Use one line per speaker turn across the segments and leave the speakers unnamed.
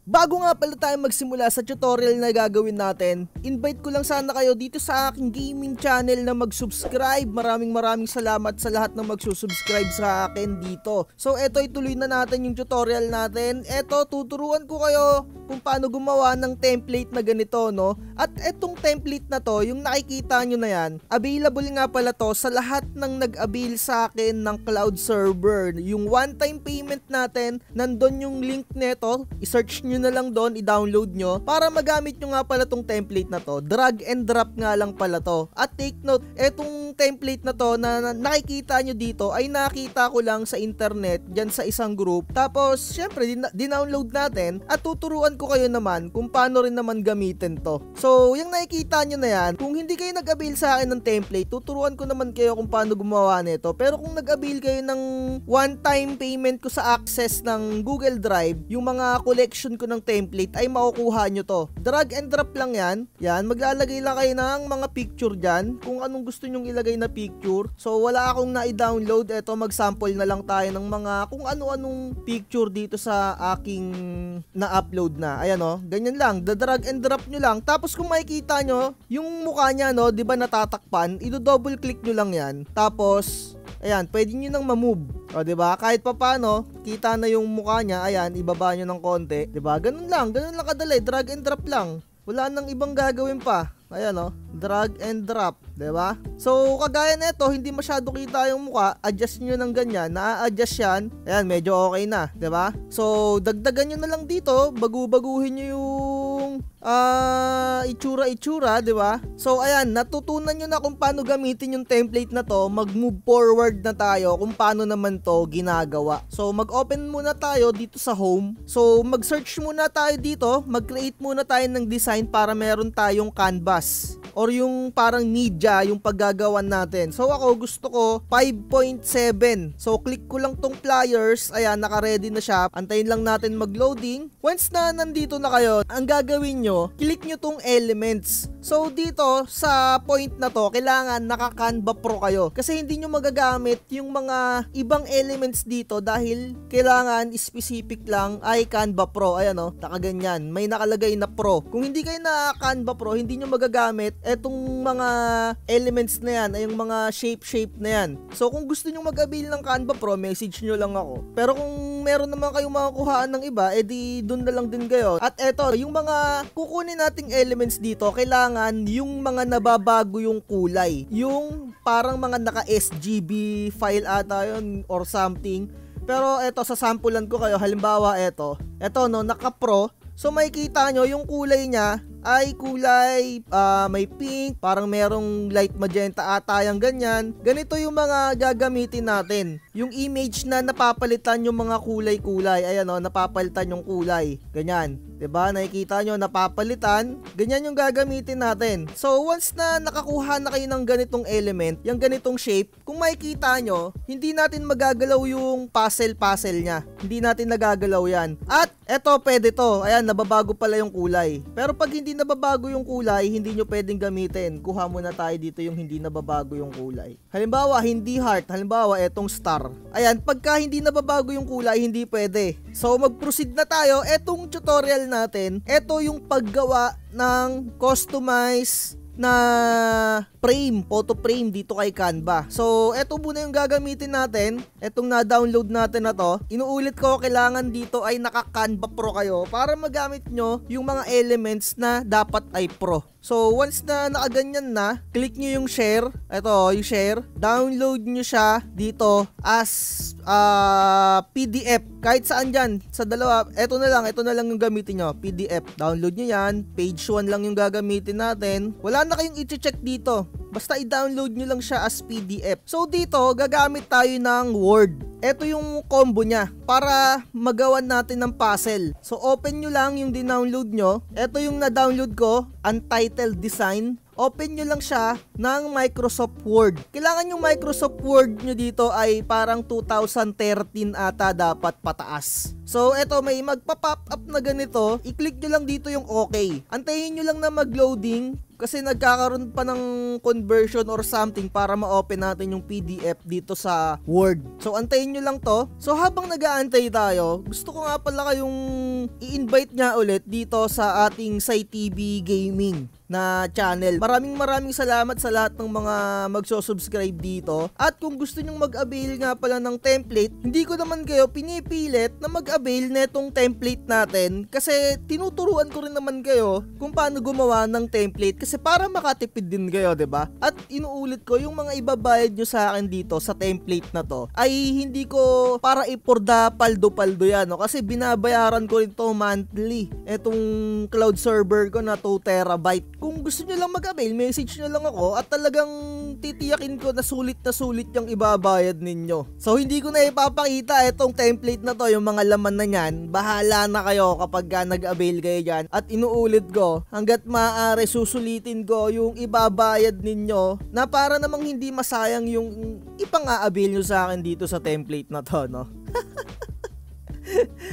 Bago nga pala tayo magsimula sa tutorial na gagawin natin, invite ko lang sana kayo dito sa aking gaming channel na mag-subscribe. Maraming salamat sa lahat ng magsusubscribe sa akin dito. So eto, ituloy na natin yung tutorial natin. Eto, tuturuan ko kayo kung paano gumawa ng template na ganito, no? At etong template na to, yung nakikita nyo na yan, available nga pala to sa lahat ng nag-avail sa akin ng cloud server. Yung one-time payment natin, nandun yung link neto, i-search nyo na lang doon, i-download nyo para magamit nyo nga pala tong template na to. Drag and drop nga lang pala to. At take note, etong template na to na nakikita nyo dito ay nakita ko lang sa internet dyan sa isang group. Tapos syempre dinownload natin at tuturuan ko kayo naman kung paano rin naman gamitin to. So yung nakikita nyo na yan, kung hindi kayo nag-avail sa akin ng template, tuturuan ko naman kayo kung paano gumawa nito. Pero kung nag-avail kayo ng one-time payment ko sa access ng Google Drive, yung mga collection ko ng template ay makukuha nyo to. Drag and drop lang yan. Yan, maglalagay lang kayo ng mga picture dyan kung anong gusto nyong ilagay na picture. So wala akong na-download. Eto, mag-sample na lang tayo ng mga kung ano-anong picture dito sa aking na-upload na. Ayan o, ganyan lang. Drag and drop nyo lang. Tapos kung makikita nyo, yung mukha nya, no, di ba natatakpan, i-double click nyo lang yan. Tapos ayan, pwede nyo nang ma-move. O, diba? Kahit pa paano, kita na yung mukha niya. Ayan, ibaba nyo ng konti. Diba? Ganun lang kadali. Drag and drop lang. Wala nang ibang gagawin pa. Ayan o, drag and drop. Diba? So, kagaya nito, hindi masyado kita yung mukha. Adjust nyo ng ganyan. Na-adjust yan. Ayan, medyo okay na. Diba? So, dagdagan nyo na lang dito. Baguhin nyo yung itsura, diba? So, ayan, natutunan nyo na kung paano gamitin yung template na to. Mag-move forward na tayo kung paano naman to ginagawa. So, mag-open muna tayo dito sa home. So, mag-search muna tayo dito. Mag-create muna tayo ng design para meron tayong canvas or yung parang media yung paggagawan natin. So ako gusto ko 5.7. So click ko lang tong pliers. Ayan, naka-ready na siya. Antayin lang natin mag-loading. Once na nandito na kayo, ang gagawin nyo, click nyo tong elements. So dito sa point na to, kailangan naka-Canva Pro kayo. Kasi hindi nyo magagamit yung mga ibang elements dito dahil kailangan specific lang ay Canva Pro. Ayan o, nakaganyan. May nakalagay na Pro. Kung hindi kayo na Canva Pro, hindi nyo magagamit etong mga elements na yan, ay yung mga shape na yan. So kung gusto nyo mag-avail ng Canva Pro, message nyo lang ako. Pero kung meron naman kayong makukuhaan ng iba, edi dun na lang din kayo. At eto, yung mga kukunin nating elements dito, kailangan yung mga nababago yung kulay. Yung parang mga naka-SGB file ata yun or something. Pero eto, sasampulan ko kayo. Halimbawa eto no, naka-Pro. So makikita nyo yung kulay niya ay kulay may pink, parang merong light magenta ata yung ganyan. Ganito yung mga gagamitin natin. Yung image na napapalitan yung mga kulay-kulay. Ayan o, napapalitan yung kulay. Ganyan. Diba? Nakikita nyo, napapalitan. Ganyan yung gagamitin natin. So, once na nakakuha na kayo ng ganitong element, yung ganitong shape, kung makikita nyo, hindi natin magagalaw yung puzzle niya. Hindi natin nagagalaw yan. At, eto, pwede to. Ayan, nababago pala yung kulay. Pero pag hindi nababago yung kulay, hindi nyo pwedeng gamitin. Kuha muna tayo dito yung hindi nababago yung kulay. Halimbawa, hindi heart. Halimbawa, etong star. Ayan, pagka hindi nababago yung kulay, hindi pwede. So, mag-proceed na tayo. Etong tutorial natin, eto yung paggawa ng customize na frame, photo frame dito kay Canva. So, eto muna yung gagamitin natin. Etong na-download natin na to. Inuulit ko, kailangan dito ay naka-Canva Pro kayo para magamit nyo yung mga elements na dapat ay Pro. So, once na nakaganyan na, click nyo yung share. Ito, yung share. Download nyo siya dito as PDF. Kahit saan dyan, sa dalawa. Ito na lang yung gamitin nyo. PDF. Download nyo yan. Page 1 lang yung gagamitin natin. Wala na kayong i-check dito. Basta i-download nyo lang siya as PDF. So dito, gagamit tayo ng Word. Ito yung combo niya para magawan natin ng puzzle. So open nyo lang yung dinownload nyo. Ito yung na-download ko, Untitled Design open nyo lang siya ng Microsoft Word. Kailangan yung Microsoft Word nyo dito ay parang 2013 ata dapat pataas. So, eto may magpa-pop up na ganito. I-click nyo lang dito yung okay. Antayin nyo lang na mag-loading kasi nagkakaroon pa ng conversion or something para ma-open natin yung PDF dito sa Word. So, antayin nyo lang to. So, habang nag-aantay tayo, gusto ko nga pala kayong i-invite nga ulit dito sa ating SciTV Gaming na channel. Maraming salamat sa lahat ng mga magso-subscribe dito. At kung gusto nyong mag-avail nga pala ng template, hindi ko naman kayo pinipilit na mag-avail netong template natin kasi tinuturuan ko rin naman kayo kung paano gumawa ng template kasi para makatipid din kayo, 'di ba? At inuulit ko yung mga ibabayad nyo sa akin dito sa template na to ay hindi ko para ipurda paldo-paldo yan, no? Kasi binabayaran ko rin to monthly. Etong cloud server ko na 2 terabyte. Kung gusto nyo lang mag-avail, message nyo lang ako at talagang titiyakin ko na sulit yung ibabayad ninyo. So, hindi ko na ipapakita itong template na to, yung mga laman na yan. Bahala na kayo kapag nag-avail kayo dyan. At inuulit ko, hanggat maaari susulitin ko yung ibabayad ninyo na para namang hindi masayang yung ipang-a-avail nyo sa akin dito sa template na to, no?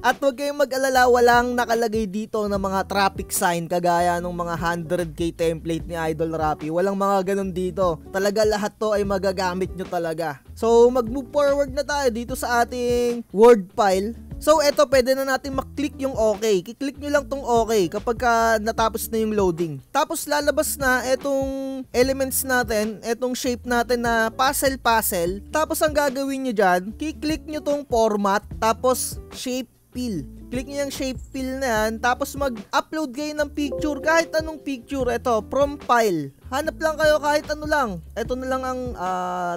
At huwag kayong mag-alala, walang nakalagay dito na mga traffic sign kagaya ng mga 100k template ni Idol Rapi. Walang mga ganun dito. Talaga lahat to ay magagamit nyo talaga. So mag-move forward na tayo dito sa ating Word file. So eto, pwede na natin maklik yung okay. Kiklik nyo lang tong okay kapag natapos na yung loading. Tapos lalabas na etong elements natin, etong shape natin na puzzle. Tapos ang gagawin nyo dyan, kiklik nyo tong format, tapos shape fill. Click nyo yung shape fill na yan, tapos mag-upload kayo ng picture, kahit anong picture. Ito, from file. Hanap lang kayo kahit ano lang. Ito na lang ang,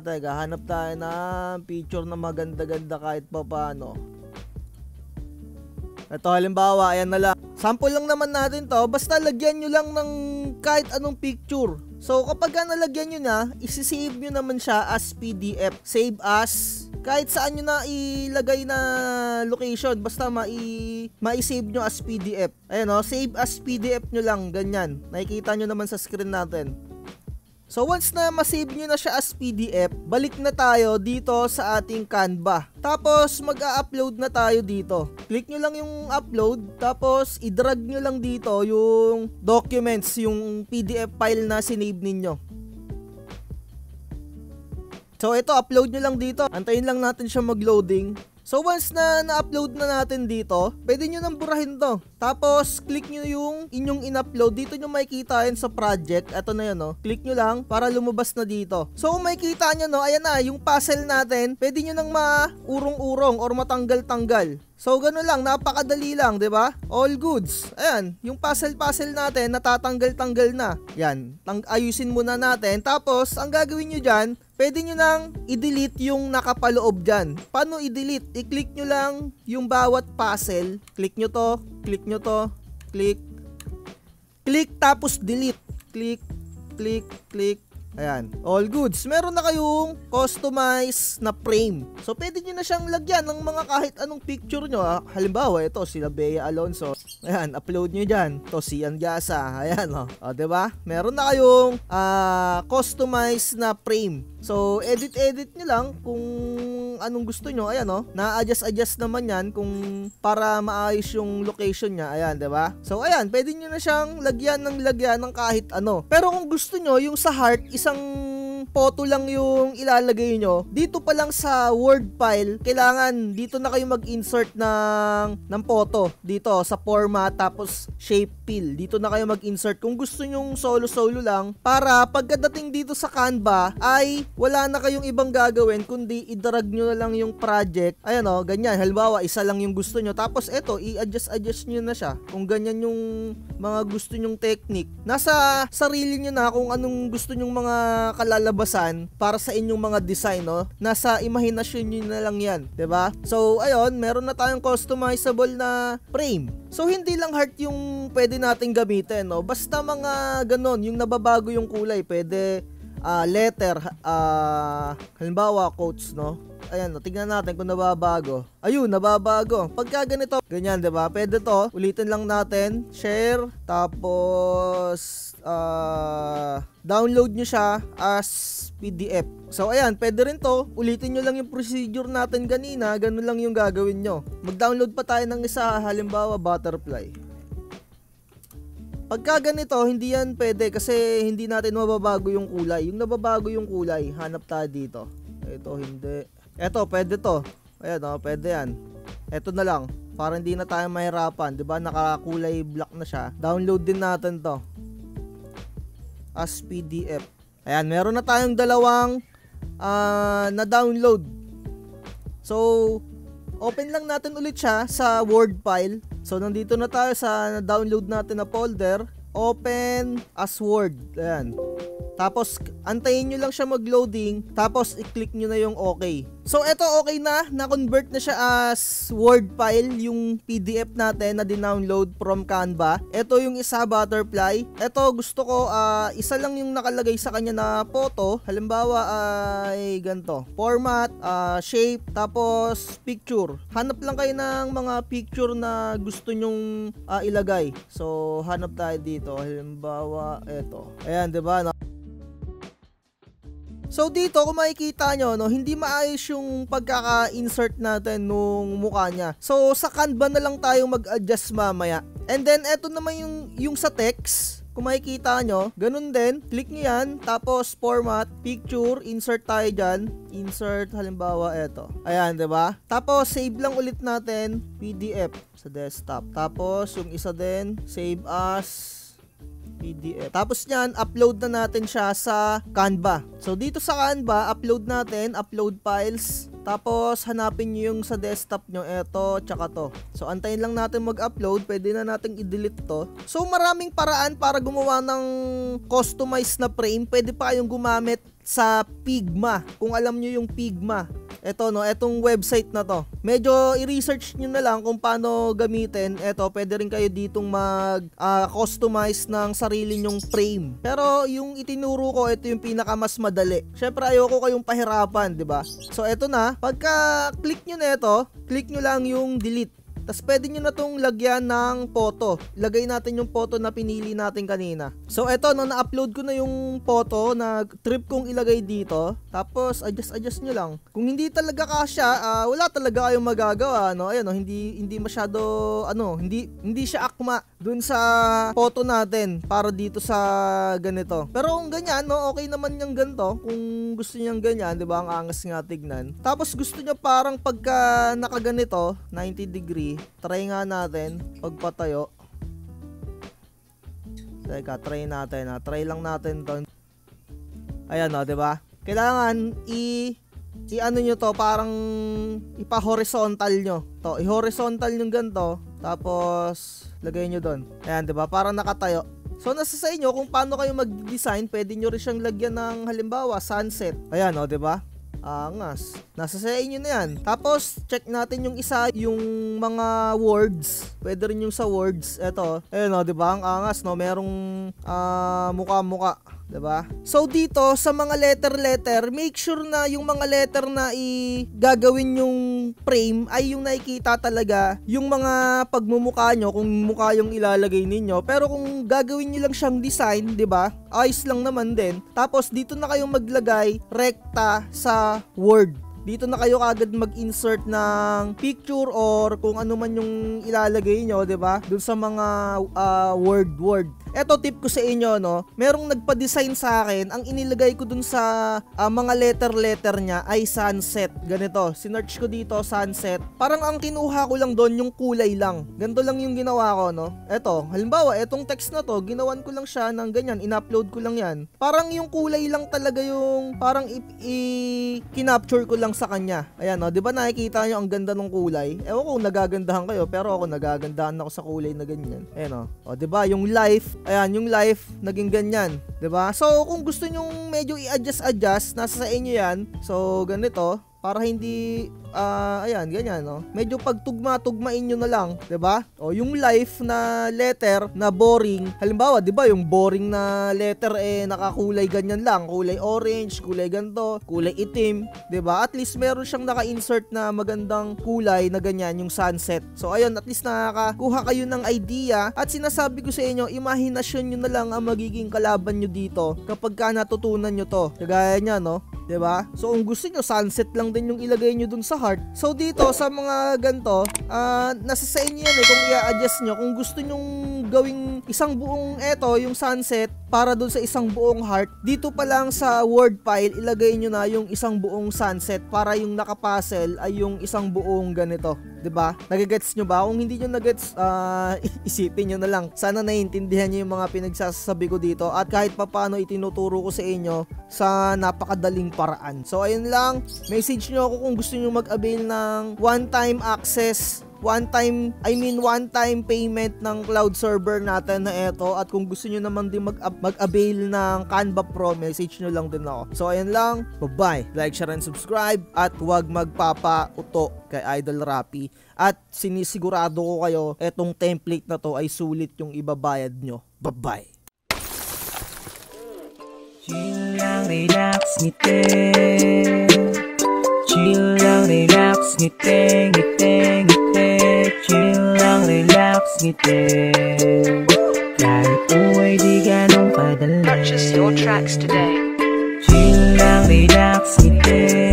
hanap tayo ng picture na maganda-ganda kahit pa paano. Ito halimbawa, ayan na lang. Sample lang naman natin to. Basta lagyan nyo lang ng kahit anong picture. So kapag nalagyan nyo na, isi-save nyo naman siya as PDF. Save as, kahit saan nyo na ilagay na location. Basta ma-save nyo as PDF. Ayan o, save as PDF nyo lang. Ganyan. Nakikita nyo naman sa screen natin. So once na ma-save nyo na siya as PDF, balik na tayo dito sa ating Canva. Tapos mag-a-upload na tayo dito. Click nyo lang yung upload, tapos i-drag nyo lang dito yung documents, yung PDF file na sinave ninyo. So ito, upload nyo lang dito. Antayin lang natin siya mag-loading. So once na na-upload na natin dito, pwede nyo nang burahin to. Tapos click nyo yung inyong in-upload. Dito nyo makikita yan sa project. Ito na yan, no. Click nyo lang para lumabas na dito. So kung makikita nyo, no, ayan na, yung puzzle natin, pwede nyo nang maurong-urong or matanggal-tanggal. So gano'n lang, napakadali lang, 'di ba? All goods. Ayan, yung puzzle natin natatanggal-tanggal na. Yan, ayusin muna natin. Tapos ang gagawin niyo diyan, pwede niyo nang i-delete yung nakapaloob diyan. Paano i-delete? I-click niyo lang yung bawat puzzle. Click niyo to, click niyo to, click tapos delete. Click. Ayan, all goods. Meron na kayong customized na frame. So, pwede nyo na siyang lagyan ng mga kahit anong picture nyo. Halimbawa, ito, sila Bea Alonso. Ayan, upload nyo dyan. Ito, si Andiasa. Ayan, o, diba? Meron na kayong customized na frame. So, edit nyo lang kung anong gusto nyo. Ayan, o, na-adjust naman yan kung para maayos yung location nya. Ayan, diba? So, ayan, pwede nyo na siyang lagyan ng kahit ano. Pero kung gusto nyo, yung sa heart, isang photo lang yung ilalagay nyo, dito pa lang sa Word file, kailangan dito na kayo mag-insert ng photo. Dito sa format, tapos shape fill. Dito na kayo mag-insert kung gusto nyong solo lang, para pagkadating dito sa Canva ay wala na kayong ibang gagawin kundi i-drag nyo na lang yung project. Ayan o, ganyan. Halimbawa, isa lang yung gusto nyo. Tapos eto, i-adjust nyo na siya. Kung ganyan yung mga gusto nyong technique. Nasa sarili nyo na kung anong gusto nyong mga kalalabasan para sa inyong mga design, no? Nasa imahinasyon nyo na lang yan, 'di ba? So, ayun, meron na tayong customizable na frame. So, hindi lang heart yung pwede nating gamitin, no? Basta mga ganon, yung nababago yung kulay, pwede letter, halimbawa quotes, no? Ayan, no, tignan natin kung nababago. Ayun, nababago. Pagka ganito, ganyan, 'di ba? Pwede to. Ulitin lang natin, share, tapos download nyo siya as PDF. So ayan, pwede rin to. Ulitin nyo lang yung procedure natin kanina, ganun lang yung gagawin nyo. Mag-download pa tayo ng isa, halimbawa butterfly. Pagka ganito, hindi yan pwede kasi hindi natin mababago yung kulay. Yung nababago yung kulay, hanap tayo dito. Ito, hindi. Ito, pwede to. Ayan, oh, pwede yan. Ito na lang, para hindi na tayo mahirapan. Diba, nakakulay black na siya. Download din natin to as PDF. Ayan, meron na tayong dalawang na-download. So, open lang natin ulit siya sa Word file. So, nandito na tayo sa na-download natin na folder. Open as Word. Ayan. Tapos, antayin nyo lang siya mag-loading. Tapos, i-click nyo na yung okay. So, eto okay na. Na-convert na siya as Word file. Yung PDF natin na din-download from Canva. Eto yung isa, butterfly. Eto, gusto ko, isa lang yung nakalagay sa kanya na photo. Halimbawa, ay ganito. Format, shape, tapos picture. Hanap lang kayo ng mga picture na gusto nyong ilagay. So, hanap tayo dito. Halimbawa, eto. Ayan, diba? No? So dito kung makikita nyo, no, hindi maayos yung pagkaka-insert natin nung mukha niya. So sa Canva na lang tayo mag-adjust mamaya. And then eto naman yung sa text. Kung makikita nyo, ganun din, click nyo yan, tapos format, picture, insert tayo dyan. Insert, halimbawa eto. Ayan, diba? Tapos save lang ulit natin, PDF sa desktop. Tapos yung isa din, save as PDF. Tapos nyan, upload na natin siya sa Canva. So, dito sa Canva, upload natin, upload files. Tapos, hanapin nyo yung sa desktop nyo. Eto, tsaka to. So, antayin lang natin mag-upload. Pwede na natin i-delete to. So, maraming paraan para gumawa ng customized na frame. Pwede pa kayong gumamit sa Figma. Kung alam nyo yung Figma. Eto, no, etong website na to. Medyo i-research nyo na lang kung paano gamitin. Eto, pwede rin kayo ditong mag-customize ng sarili nyong frame. Pero yung itinuro ko, ito yung pinaka mas madali. Syempre, ayoko kayong pahirapan, di ba? So, eto na. Pagka click nyo na ito, click nyo lang yung delete. Tapos pwede nyo na itong lagyan ng photo. Lagay natin yung photo na pinili natin kanina. So eto, no, na-upload ko na yung photo na trip kong ilagay dito. Tapos adjust nyo lang. Kung hindi talaga kasya, wala talaga kayong magagawa, no? Ayan, no, hindi masyado hindi siya akma dun sa photo natin para dito sa ganito. Pero kung ganyan, no, okay naman yung ganito. Kung gusto niyo ganyan, 'di ba? Ang angas nga tignan. Tapos gusto niyo parang pagka nakaganito, 90 degree. Try nga natin pagpatayo. Teka, try natin. Try lang natin 'to. Ayan, no, 'di ba? Kailangan i-ano nyo to, parang ipa-horizontal nyo. To, i-horizontal yung ganito. Tapos lagay nyo doon. Ayan, 'di ba? Parang nakatayo. So nasa sa inyo kung paano kayo mag-design. Pwede nyo rin siyang lagyan ng halimbawa sunset. Ayan, no, 'di ba? Angas. Nasa sa inyo na yan. Tapos, check natin yung isa, yung mga words. Pwede rin yung sa words. Eto. Ayun, no, diba? Ang angas, no? Merong muka-muka. Diba? So, dito, sa mga letter, make sure na yung mga letter na gagawin yung frame ay yung nakikita talaga yung mga pagmumukha nyo, kung mukha yung ilalagay ninyo. Pero kung gagawin nyo lang siyang design, diba? Ayos lang naman din. Tapos, dito na kayong maglagay rekta sa Word. Dito na kayo kagad mag-insert ng picture or kung ano man yung ilalagay nyo, 'di ba? Doon sa mga word. Eto tip ko sa inyo, no. Merong nagpa-design sa akin, ang inilagay ko dun sa mga letter niya ay sunset. Ganito, sinearch ko dito sunset. Parang ang kinuha ko lang doon yung kulay lang. Ganito lang yung ginawa ko, no. Eto, halimbawa, etong text na to, ginawan ko lang siya ng ganyan, in-upload ko lang 'yan. Parang yung kulay lang talaga yung parang kinapture ko lang sa kanya. Ayan, no, 'di ba nakikita niyo ang ganda ng kulay? Ewan ko kung nagagandahan kayo, pero ako nagagandahan ako sa kulay na ganyan. Ayan, oh, 'di ba? Yung life, ayan, yung life naging ganyan, 'di ba? So, kung gusto niyo medyo i-adjust, nasa sa inyo 'yan. So, ganito, para hindi ayan, ganyan, no? Medyo pagtugma-tugmain nyo na lang, 'di ba? O yung life na letter na boring, halimbawa, 'di ba, yung boring na letter nakakulay ganyan lang, kulay orange, kulay ganto, kulay itim, 'di ba? At least meron siyang naka-insert na magandang kulay na ganyan, yung sunset. So ayun, at least nakakakuha kayo ng idea at sinasabi ko sa inyo, imahinasyon nyo na lang ang magiging kalaban nyo dito kapag ka natutunan nyo to. Kagaya niya, no? 'Di ba? So kung gusto nyo, sunset lang din yung ilagay nyo dun sa heart. So dito sa mga ganto, nasa sa inyo yan kung i-adjust nyo. Kung gusto nyong gawing isang buong yung sunset para dun sa isang buong heart, dito pa lang sa word file, ilagay nyo na yung isang buong sunset para yung nakapuzzle ay yung isang buong ganito. 'Di ba? Nagigets nyo ba? Kung hindi nyo nagets, isipin nyo na lang. Sana naiintindihan nyo yung mga pinagsasabi ko dito at kahit papaano itinuturo ko sa inyo sa napakadaling paraan. So ayun lang, message nyo ako kung gusto nyo mag-avail ng one-time access, one-time payment ng cloud server natin na ito. At kung gusto nyo naman din mag-avail ng Canva Pro, message nyo lang din ako. So ayun lang, bye-bye. Like, share, and subscribe. At huwag magpapauto kay Idol Rapi. At sinisigurado ko kayo, etong template na to ay sulit yung ibabayad nyo. Bye-bye.
Chill lang, relax, ngiti. Chill lang, relax, ngiti, ngiti, ngiti. Chill lang, relax, ngiti. Kahit buhay di ganong kadali.
Purchase your tracks today.
Chill lang, relax, ngiti.